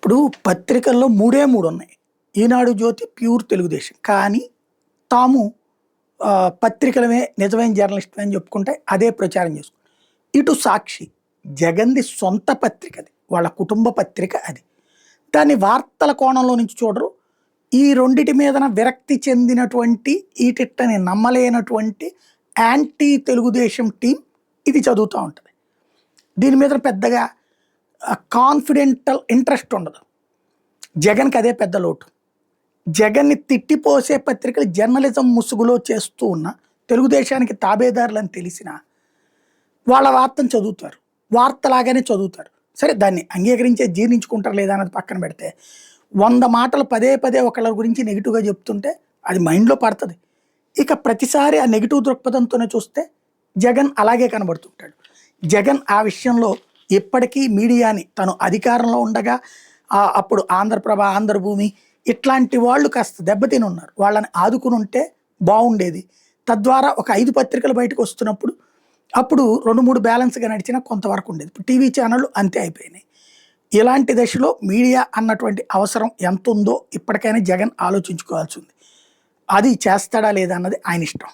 ఇప్పుడు పత్రికల్లో మూడే మూడు ఉన్నాయి. ఈనాడు, జ్యోతి, ప్యూర్ తెలుగుదేశం. కానీ తాము పత్రికలమే నిజమైన జర్నలిస్టులు అని చెప్పుకుంటే అదే ప్రచారం చేసుకుంటాం. ఇటు సాక్షి జగన్ది సొంత పత్రిక, అది వాళ్ళ కుటుంబ పత్రిక. అది దాన్ని వార్తల కోణంలో నుంచి చూడరు. ఈ రెండిటి మీదన విరక్తి చెందినటువంటి, ఈటిట్టని నమ్మలేనటువంటి యాంటీ తెలుగుదేశం టీం ఇది చదువుతూ ఉంటుంది. దీని మీద పెద్దగా కాన్ఫిడెంటల్ ఇంట్రెస్ట్ ఉండదు. జగన్కి అదే పెద్ద లోటు. జగన్ని తిట్టిపోసే పత్రికలు జర్నలిజం ముసుగులో చేస్తూ ఉన్న తెలుగుదేశానికి తాబేదారులని తెలిసిన వాళ్ళ వార్తను చదువుతారు, వార్తలాగానే చదువుతారు. సరే, దాన్ని అంగీకరించే జీర్ణించుకుంటారు లేదా అన్నది పక్కన పెడితే, 100 మాటలు పదే పదే ఒకళ్ళ గురించి నెగిటివ్గా చెప్తుంటే అది మైండ్లో పడుతుంది. ఇక ప్రతిసారి ఆ నెగిటివ్ దృక్పథంతోనే చూస్తే జగన్ అలాగే కనబడుతుంటాడు. జగన్ ఆ విషయంలో ఎప్పటికీ మీడియాని తను అధికారంలో ఉండగా అప్పుడు ఆంధ్రప్రభ, ఆంధ్రభూమి ఇట్లాంటి వాళ్ళు కాస్త దెబ్బతిని ఉన్నారు. వాళ్ళని ఆదుకుని ఉంటే బాగుండేది. తద్వారా ఒక 5 పత్రికలు బయటకు వస్తున్నప్పుడు అప్పుడు 2-3 బ్యాలెన్స్గా నడిచినా కొంతవరకు ఉండేది. ఇప్పుడు టీవీ ఛానళ్ళు అంతే అయిపోయినాయి. ఇలాంటి దశలో మీడియా అన్నటువంటి అవసరం ఎంత ఉందో ఇప్పటికైనా జగన్ ఆలోచించుకోవాల్సి ఉంది. అది చేస్తాడా లేదా అన్నది ఆయన ఇష్టం.